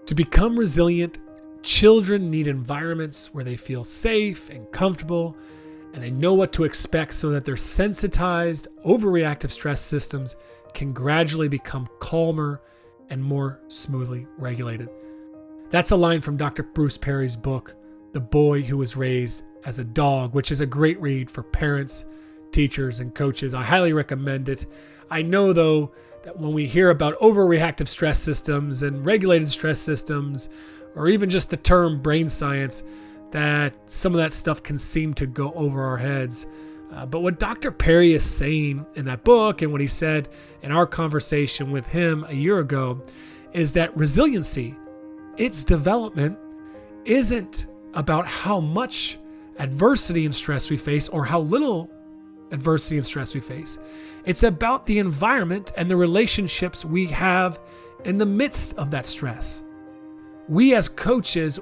To become resilient, children need environments where they feel safe and comfortable, and they know what to expect so that their sensitized, overreactive stress systems can gradually become calmer and more smoothly regulated. That's a line from Dr. Bruce Perry's book, The Boy Who Was Raised as a Dog, which is a great read for parents, teachers, and coaches. I highly recommend it. I know, though, that when we hear about overreactive stress systems and regulated stress systems, or even just the term brain science, that some of that stuff can seem to go over our heads. But what Dr. Perry is saying in that book and what he said in our conversation with him a year ago is that resiliency, its development, isn't about how much adversity and stress we face or how little adversity and stress we face. It's about the environment and the relationships we have in the midst of that stress. We as coaches,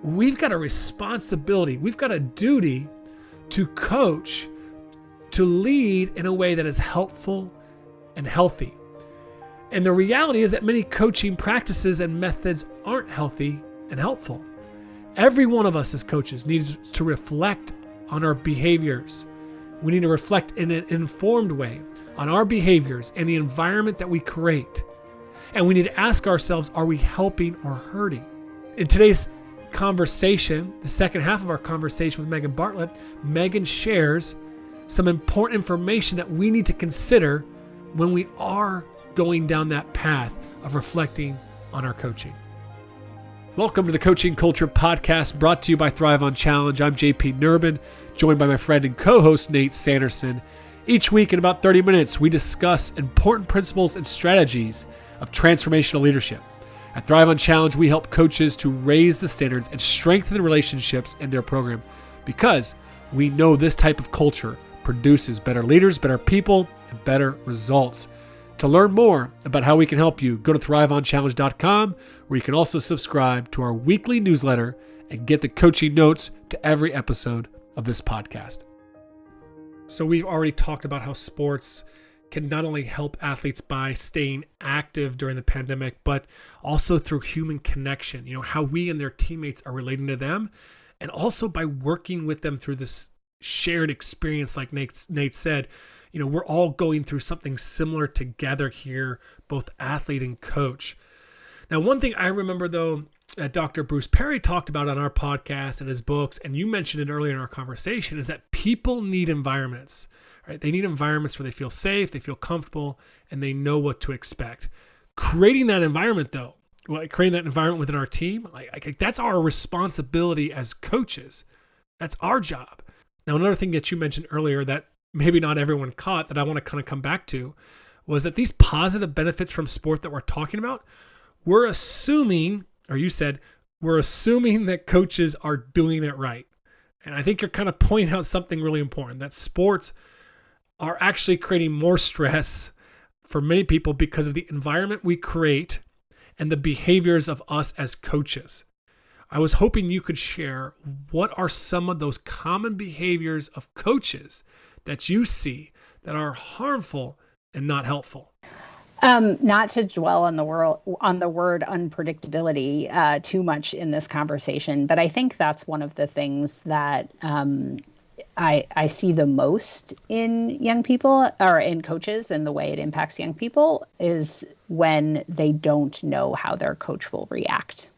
we've got a responsibility, we've got a duty to coach, to lead in a way that is helpful and healthy. And the reality is that many coaching practices and methods aren't healthy and helpful. Every one of us as coaches needs to reflect on our behaviors. We need to reflect in an informed way on our behaviors and the environment that we create. And we need to ask ourselves, are we helping or hurting? In today's conversation, the second half of our conversation with Megan Bartlett, Megan shares some important information that we need to consider when we are going down that path of reflecting on our coaching. Welcome to the Coaching Culture Podcast, brought to you by Thrive on Challenge. I'm JP Nurbin, joined by my friend and co-host Nate Sanderson. Each week in about 30 minutes, we discuss important principles and strategies of transformational leadership. At Thrive on Challenge, we help coaches to raise the standards and strengthen the relationships in their program because we know this type of culture produces better leaders, better people, and better results. To learn more about how we can help you, go to thriveonchallenge.com, where you can also subscribe to our weekly newsletter and get the coaching notes to every episode of this podcast. So we've already talked about how sports can not only help athletes by staying active during the pandemic, but also through human connection, how we and their teammates are relating to them, and also by working with them through this shared experience, like Nate said. We're all going through something similar together here, both athlete and coach. Now, one thing I remember, though, that Dr. Bruce Perry talked about on our podcast and his books, and you mentioned it earlier in our conversation, is that people need environments, right? They need environments where they feel safe, they feel comfortable, and they know what to expect. Creating that environment, though, creating that environment within our team, that's our responsibility as coaches. That's our job. Now, another thing that you mentioned earlier that maybe not everyone caught that I want to kind of come back to was that these positive benefits from sport that we're talking about, we're assuming that coaches are doing it right. And I think you're kind of pointing out something really important, that sports are actually creating more stress for many people because of the environment we create and the behaviors of us as coaches. I was hoping you could share what are some of those common behaviors of coaches that you see that are harmful and not helpful. Not to dwell on the word unpredictability too much in this conversation, but I think that's one of the things that I see the most in young people or in coaches, and the way it impacts young people is when they don't know how their coach will react.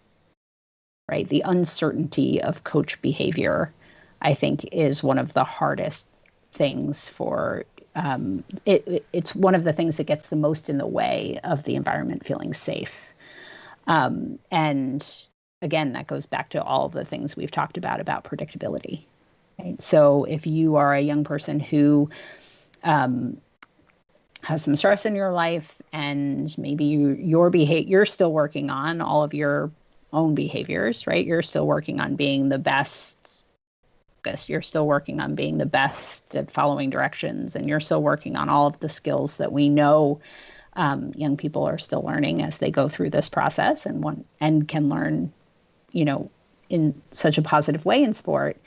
Right? The uncertainty of coach behavior, I think, is one of the hardest things for it's one of the things that gets the most in the way of the environment feeling safe. And again, that goes back to all of the things we've talked about predictability. Right? So if you are a young person who has some stress in your life, and maybe you're still working on all of your own behaviors, right? You're still working on being the best. You're still working on being the best at following directions, and you're still working on all of the skills that we know young people are still learning as they go through this process, and can learn, in such a positive way in sport.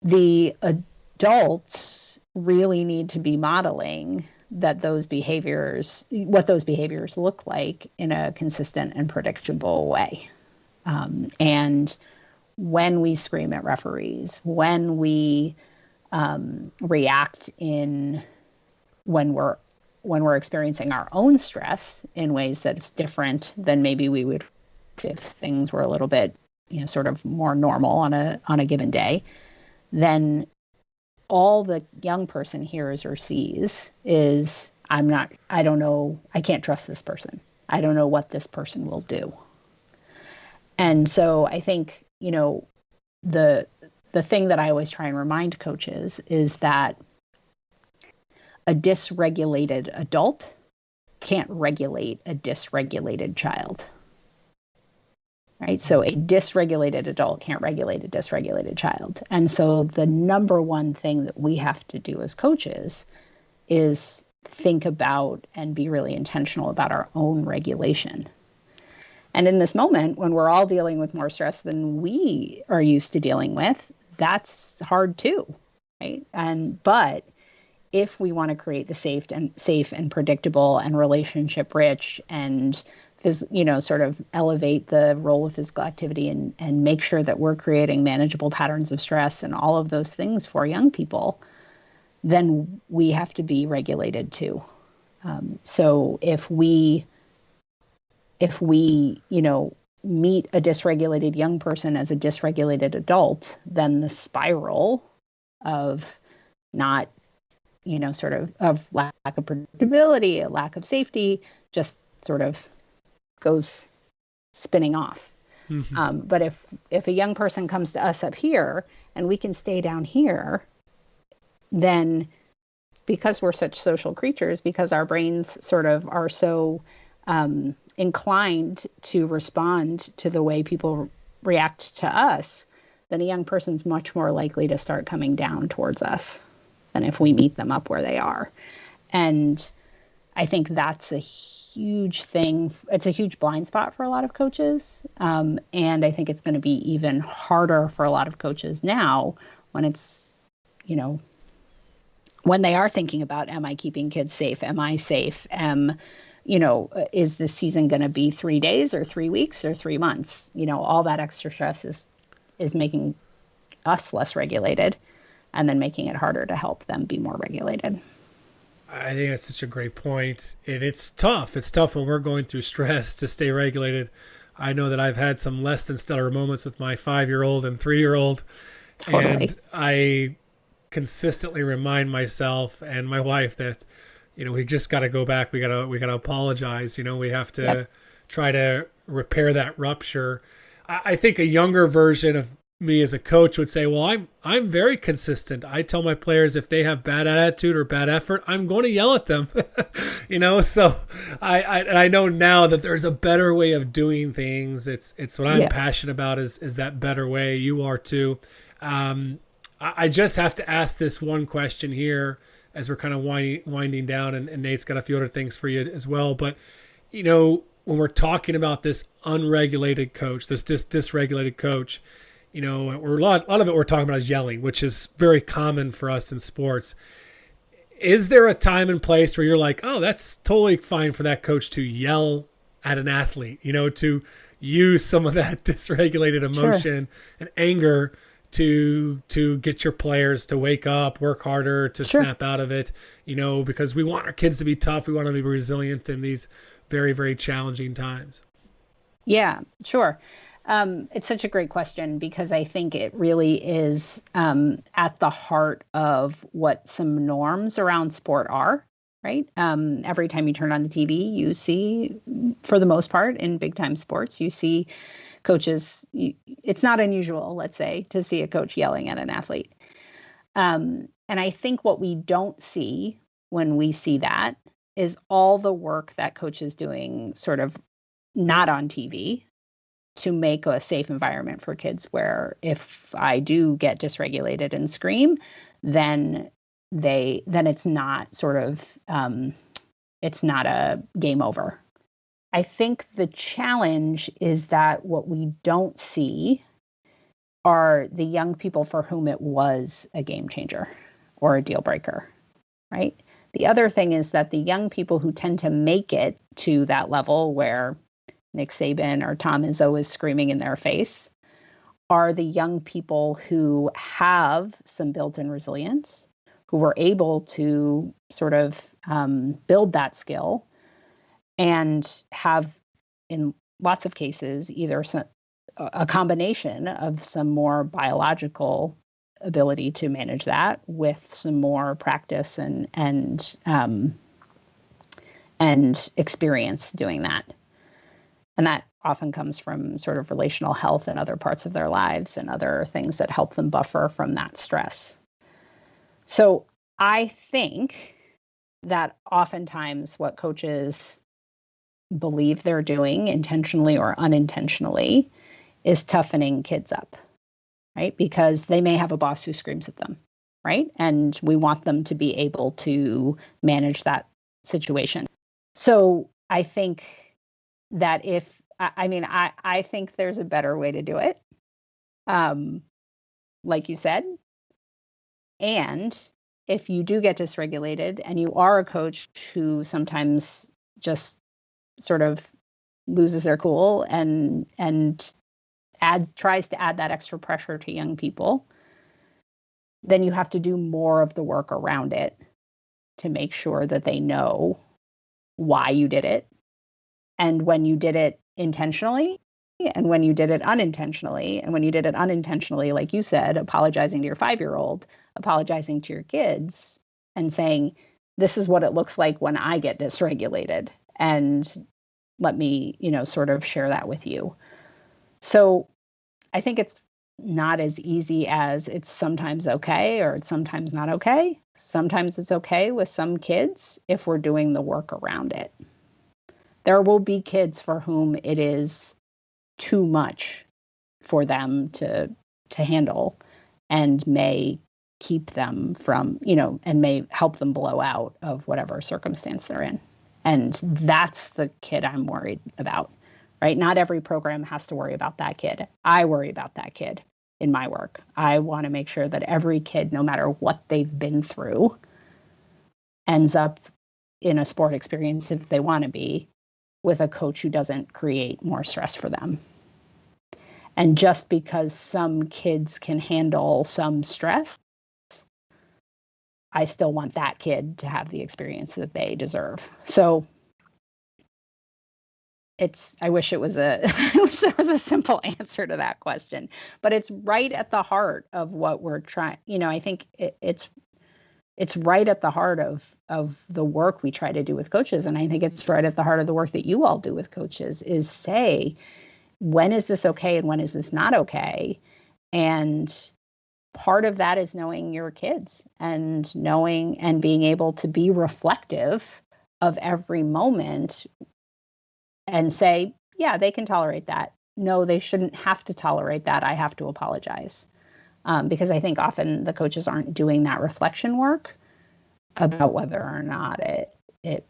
The adults really need to be modeling that what those behaviors look like in a consistent and predictable way. And when we scream at referees, when we react when we're experiencing our own stress in ways that's different than maybe we would if things were a little bit, sort of more normal on a given day, then all the young person hears or sees is, I don't know, I can't trust this person. I don't know what this person will do. And so I think, the thing that I always try and remind coaches is that a dysregulated adult can't regulate a dysregulated child. Right? So a dysregulated adult can't regulate a dysregulated child. And so the number one thing that we have to do as coaches is think about and be really intentional about our own regulation. And in this moment, when we're all dealing with more stress than we are used to dealing with, that's hard too, right? But if we want to create the safe and predictable and relationship rich and sort of elevate the role of physical activity and make sure that we're creating manageable patterns of stress and all of those things for young people, then we have to be regulated too. So if we meet a dysregulated young person as a dysregulated adult, then the spiral of not, sort of lack of predictability, a lack of safety, just sort of goes spinning off. Mm-hmm. But if a young person comes to us up here and we can stay down here, then because we're such social creatures, because our brains sort of are so inclined to respond to the way people react to us, then a young person's much more likely to start coming down towards us than if we meet them up where they are. And I think that's a huge thing. It's a huge blind spot for a lot of coaches. And I think it's going to be even harder for a lot of coaches now when it's, when they are thinking about, am I keeping kids safe? Am I safe? Is this season going to be 3 days or 3 weeks or 3 months? All that extra stress is making us less regulated and then making it harder to help them be more regulated. I think that's such a great point. And it's tough. It's tough when we're going through stress to stay regulated. I know that I've had some less than stellar moments with my 5-year-old and 3-year-old. Totally. And I consistently remind myself and my wife that, we just got to go back. We got to apologize. We have to try to repair that rupture. I think a younger version of me as a coach would say, well, I'm very consistent. I tell my players if they have bad attitude or bad effort, I'm going to yell at them. So I know now that there's a better way of doing things. It's what I'm passionate about is that better way. You are too. I just have to ask this one question here as we're kind of winding down, and Nate's got a few other things for you as well. But, when we're talking about this unregulated coach, this dysregulated coach, a lot of it we're talking about is yelling, which is very common for us in sports. Is there a time and place where you're like, oh, that's totally fine for that coach to yell at an athlete, to use some of that dysregulated emotion and anger to get your players to wake up, work harder, to snap out of it, because we want our kids to be tough. We want them to be resilient in these very, very challenging times. Yeah, sure. It's such a great question because I think it really is at the heart of what some norms around sport are, right? Every time you turn on the TV, you see, for the most part, in big time sports, you see coaches. It's not unusual, let's say, to see a coach yelling at an athlete. And I think what we don't see when we see that is all the work that coach is doing sort of not on TV to make a safe environment for kids where if I do get dysregulated and scream, then it's not sort of, it's not a game over. I think the challenge is that what we don't see are the young people for whom it was a game changer or a deal breaker, right? The other thing is that the young people who tend to make it to that level where Nick Saban or Tom Izzo is screaming in their face are the young people who have some built-in resilience, who were able to sort of build that skill and have, in lots of cases, either a combination of some more biological ability to manage that with some more practice and experience doing that. And that often comes from sort of relational health and other parts of their lives and other things that help them buffer from that stress. So I think that oftentimes what coaches believe they're doing, intentionally or unintentionally, is toughening kids up, right? Because they may have a boss who screams at them, right? And we want them to be able to manage that situation. So I think that I think there's a better way to do it, like you said. And if you do get dysregulated and you are a coach who sometimes just sort of loses their cool and tries to add that extra pressure to young people, then you have to do more of the work around it to make sure that they know why you did it, and when you did it intentionally, and when you did it unintentionally. And when you did it unintentionally, like you said, apologizing to your 5-year-old, apologizing to your kids, and saying, this is what it looks like when I get dysregulated, and let me, sort of share that with you. So I think it's not as easy as it's sometimes okay or it's sometimes not okay. Sometimes it's okay with some kids if we're doing the work around it. There will be kids for whom it is too much for them to handle, and may keep them from, and may help them blow out of whatever circumstance they're in. And that's the kid I'm worried about, right? Not every program has to worry about that kid. I worry about that kid in my work. I want to make sure that every kid, no matter what they've been through, ends up in a sport experience, if they want to be, with a coach who doesn't create more stress for them. And just because some kids can handle some stress, I still want that kid to have the experience that they deserve. So I wish there was a simple answer to that question, but it's right at the heart of what we're trying. I think it's right at the heart of the work we try to do with coaches. And I think it's right at the heart of the work that you all do with coaches, is say, when is this okay and when is this not okay? And part of that is knowing your kids and knowing and being able to be reflective of every moment and say, yeah, they can tolerate that. No, they shouldn't have to tolerate that. I have to apologize. Because I think often the coaches aren't doing that reflection work about whether or not it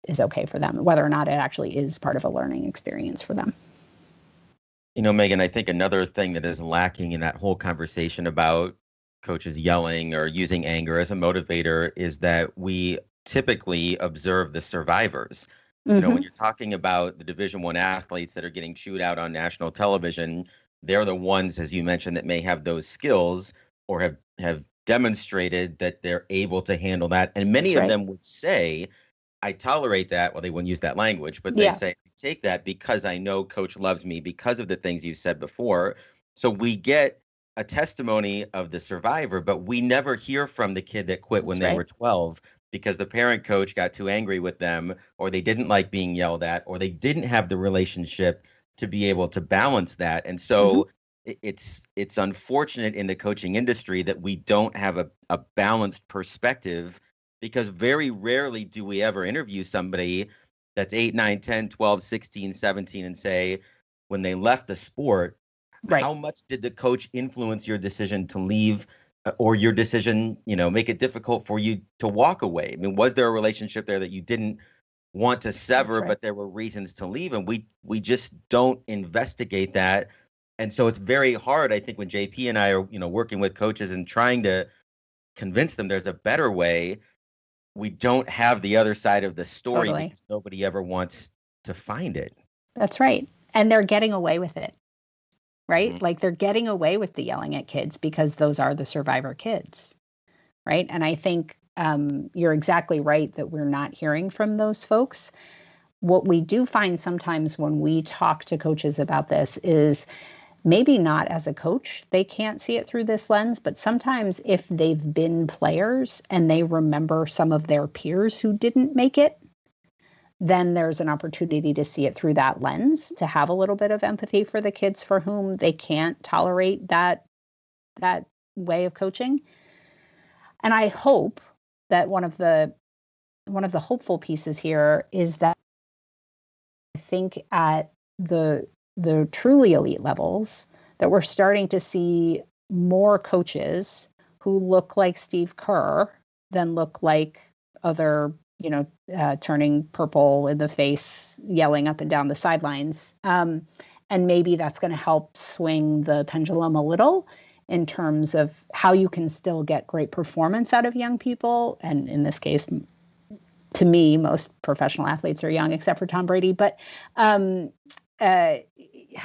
is okay for them, whether or not it actually is part of a learning experience for them. Megan, I think another thing that is lacking in that whole conversation about coaches yelling or using anger as a motivator is that we typically observe the survivors. Mm-hmm. When you're talking about the Division I athletes that are getting chewed out on national television, they're the ones, as you mentioned, that may have those skills or have demonstrated that they're able to handle that. And many of them would say, I tolerate that. Well, they wouldn't use that language, but they say, I take that because I know coach loves me because of the things you've said before. So we get a testimony of the survivor, but we never hear from the kid that quit when they were 12 because the parent coach got too angry with them, or they didn't like being yelled at, or they didn't have the relationship to be able to balance that. And so it's unfortunate in the coaching industry that we don't have a balanced perspective, because very rarely do we ever interview somebody that's 8, 9, 10, 12, 16, 17 and say, when they left the sport, how much did the coach influence your decision to leave, or your decision, make it difficult for you to walk away? I mean, was there a relationship there that you didn't want to sever, but there were reasons to leave? And we just don't investigate that. And so it's very hard, I think, when JP and I are, working with coaches and trying to convince them there's a better way. we don't have the other side of the story Totally. because nobody ever wants to find it. That's right. And they're getting away with it, right? Mhm. Like they're getting away with the yelling at kids because those are the survivor kids, right? And I think you're exactly right that we're not hearing from those folks. What we do find sometimes when we talk to coaches about this is maybe not as a coach, they can't see it through this lens, but sometimes if they've been players and they remember some of their peers who didn't make it, then there's an opportunity to see it through that lens, to have a little bit of empathy for the kids for whom they can't tolerate that way of coaching. And I hope that one of the hopeful pieces here is that I think at the truly elite levels that we're starting to see more coaches who look like Steve Kerr than look like other, turning purple in the face, yelling up and down the sidelines. And maybe that's going to help swing the pendulum a little in terms of how you can still get great performance out of young people. And in this case, to me, most professional athletes are young, except for Tom Brady. But how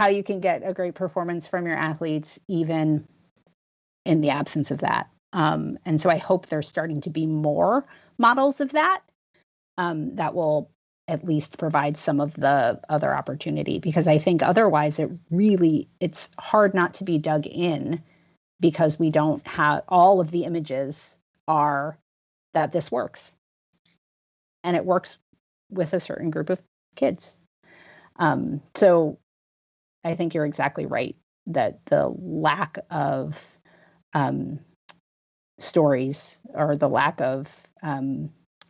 you can get a great performance from your athletes, even in the absence of that. And so I hope there's starting to be more models of that that will at least provide some of the other opportunity, because I think otherwise it's hard not to be dug in, because we don't have all of the images are that this works. And it works with a certain group of kids. So I think you're exactly right that the lack of stories or the lack of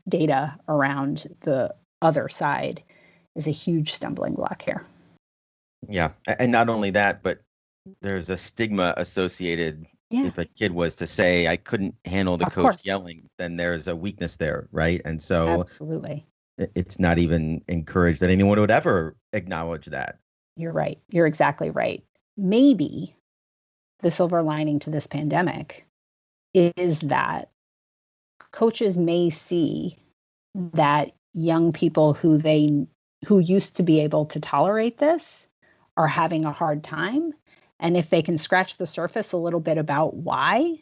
data around the other side is a huge stumbling block here. Yeah. And not only that, but there's a stigma associated. Yeah. If a kid was to say, I couldn't handle the Of coach course. yelling, then there's a weakness there, right? And so Absolutely. it's not even encouraged that anyone would ever acknowledge that. You're right. You're exactly right. Maybe the silver lining to this pandemic is that coaches may see that young people who used to be able to tolerate this are having a hard time. And if they can scratch the surface a little bit about why,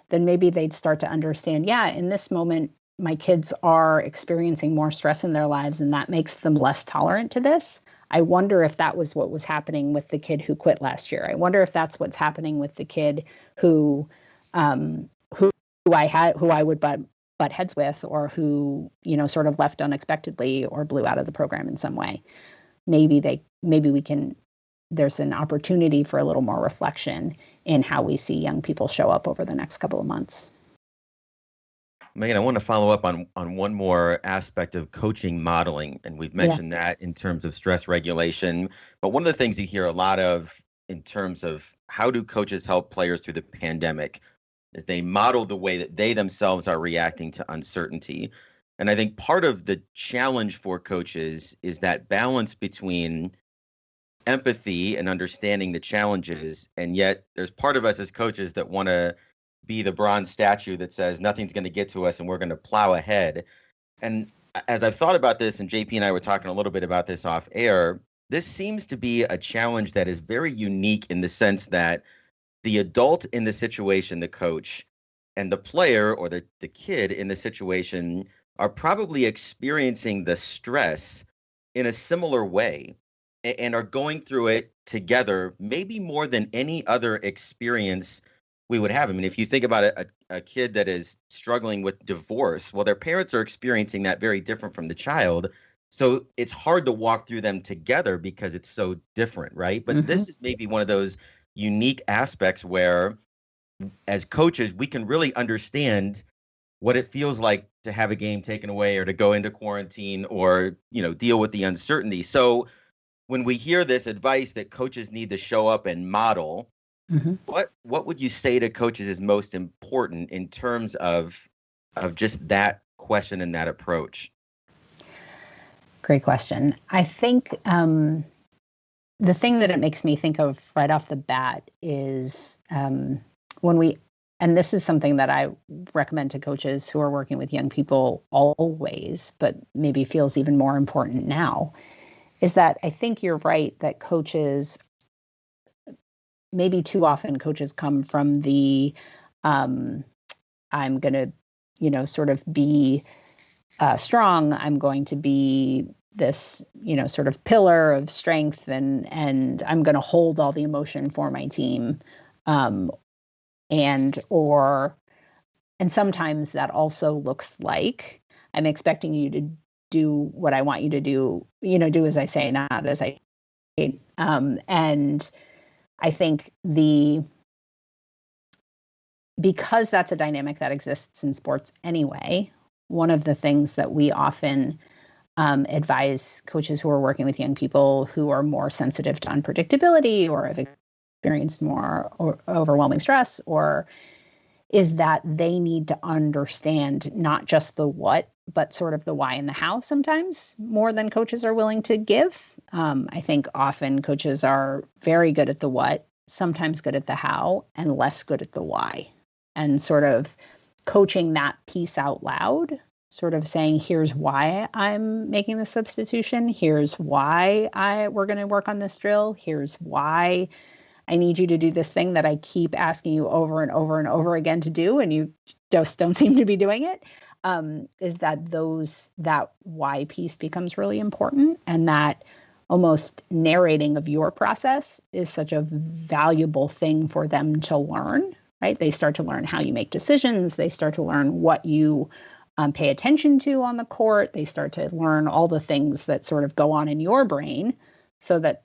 then maybe they'd start to understand, yeah, in this moment, my kids are experiencing more stress in their lives, and that makes them less tolerant to this. I wonder if that was what was happening with the kid who quit last year. I wonder if that's what's happening with the kid who I would butt heads with, or who, sort of left unexpectedly or blew out of the program in some way. There's an opportunity for a little more reflection in how we see young people show up over the next couple of months. Megan, I want to follow up on one more aspect of coaching modeling. And we've mentioned that in terms of stress regulation. But one of the things you hear a lot of in terms of how do coaches help players through the pandemic is they model the way that they themselves are reacting to uncertainty. And I think part of the challenge for coaches is that balance between empathy and understanding the challenges. And yet there's part of us as coaches that want to be the bronze statue that says nothing's going to get to us and we're going to plow ahead. And as I've thought about this, and JP and I were talking a little bit about this off air, this seems to be a challenge that is very unique in the sense that the adult in the situation, the coach, and the player or the kid in the situation are probably experiencing the stress in a similar way and are going through it together, maybe more than any other experience we would have. I mean, if you think about a kid that is struggling with divorce, well, their parents are experiencing that very different from the child. So it's hard to walk through them together because it's so different, right? But this is maybe one of those unique aspects where, as coaches, we can really understand what it feels like to have a game taken away or to go into quarantine or, deal with the uncertainty. So when we hear this advice that coaches need to show up and model, what would you say to coaches is most important in terms of just that question and that approach? Great question. I think the thing that it makes me think of right off the bat is when we and this is something that I recommend to coaches who are working with young people always, but maybe feels even more important now, is that I think you're right that coaches, maybe too often coaches come from the, I'm going to, sort of be strong. I'm going to be this, sort of pillar of strength, and I'm going to hold all the emotion for my team. And sometimes that also looks like I'm expecting you to do what I want you to do, do as I say, not as I say. And I think because that's a dynamic that exists in sports anyway, one of the things that we often advise coaches who are working with young people who are more sensitive to unpredictability or have experienced more overwhelming stress, is that they need to understand not just the what, but sort of the why and the how sometimes more than coaches are willing to give. I think often coaches are very good at the what, sometimes good at the how, and less good at the why. And sort of coaching that piece out loud, sort of saying, here's why I'm making this substitution. Here's why we're going to work on this drill. Here's why I need you to do this thing that I keep asking you over and over and over again to do, and you just don't seem to be doing it. Is that why piece becomes really important, and that almost narrating of your process is such a valuable thing for them to learn, right? They start to learn how you make decisions. They start to learn what you pay attention to on the court. They start to learn all the things that sort of go on in your brain so that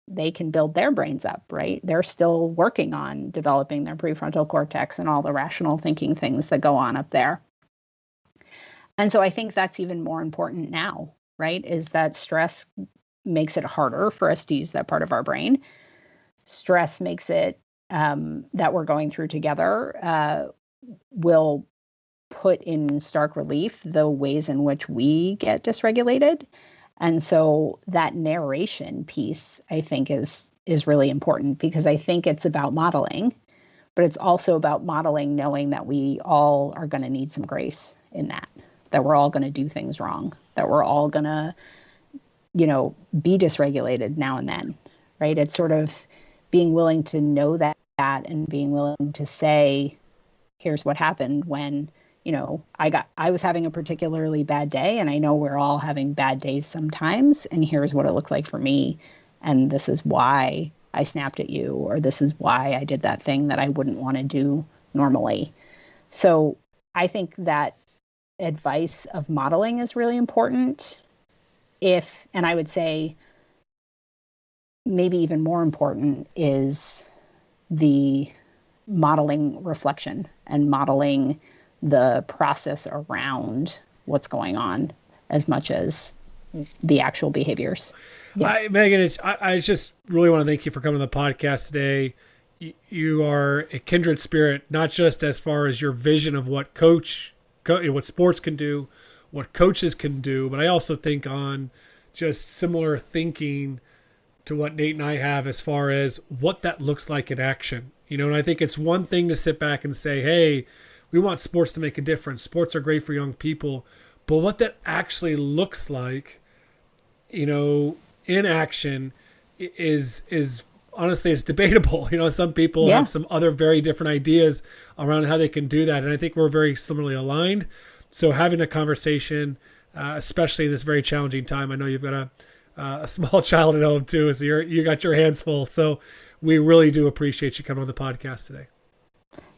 they can build their brains up, right? They're still working on developing their prefrontal cortex and all the rational thinking things that go on up there. And so I think that's even more important now, right? Is that stress makes it harder for us to use that part of our brain. Stress makes it that we're going through together will put in stark relief the ways in which we get dysregulated. And so that narration piece, I think, is really important, because I think it's about modeling, but it's also about modeling knowing that we all are going to need some grace in that we're all going to do things wrong, that we're all going to, be dysregulated now and then, right? It's sort of being willing to know that and being willing to say, here's what happened when, I was having a particularly bad day, and I know we're all having bad days sometimes, and here's what it looked like for me. And this is why I snapped at you, or this is why I did that thing that I wouldn't want to do normally. So I think that advice of modeling is really important. And I would say maybe even more important is the modeling reflection and modeling the process around what's going on as much as the actual behaviors. Yeah. Megan, I just really want to thank you for coming to the podcast today. You are a kindred spirit, not just as far as your vision of what what sports can do, what coaches can do, but I also think on just similar thinking to what Nate and I have as far as what that looks like in action. And I think it's one thing to sit back and say, hey, we want sports to make a difference. Sports are great for young people. But what that actually looks like, in action is honestly, it's debatable. Some people have some other very different ideas around how they can do that. And I think we're very similarly aligned. So having a conversation, especially in this very challenging time, I know you've got a small child at home too, so you got your hands full. So we really do appreciate you coming on the podcast today.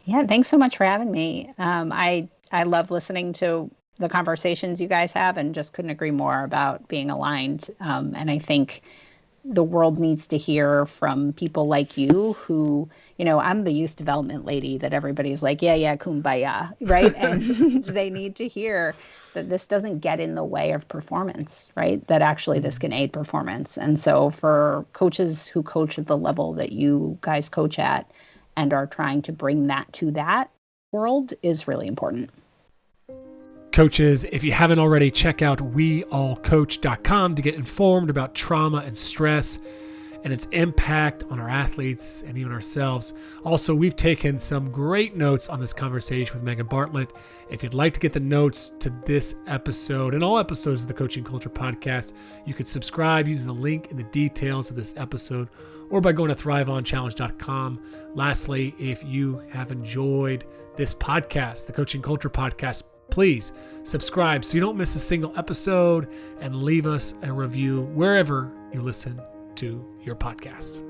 Yeah, thanks so much for having me. I love listening to the conversations you guys have, and just couldn't agree more about being aligned. And I think the world needs to hear from people like you who, I'm the youth development lady that everybody's like, yeah, kumbaya, right? And they need to hear that this doesn't get in the way of performance, right? That actually this can aid performance. And so for coaches who coach at the level that you guys coach at and are trying to bring that to that world is really important. Coaches, if you haven't already, check out weallcoach.com to get informed about trauma and stress. and its impact on our athletes and even ourselves. Also, we've taken some great notes on this conversation with Megan Bartlett. If you'd like to get the notes to this episode and all episodes of the Coaching Culture Podcast, you could subscribe using the link in the details of this episode or by going to thriveonchallenge.com. Lastly, if you have enjoyed this podcast, the Coaching Culture Podcast, please subscribe so you don't miss a single episode, and leave us a review wherever you listen to your podcasts.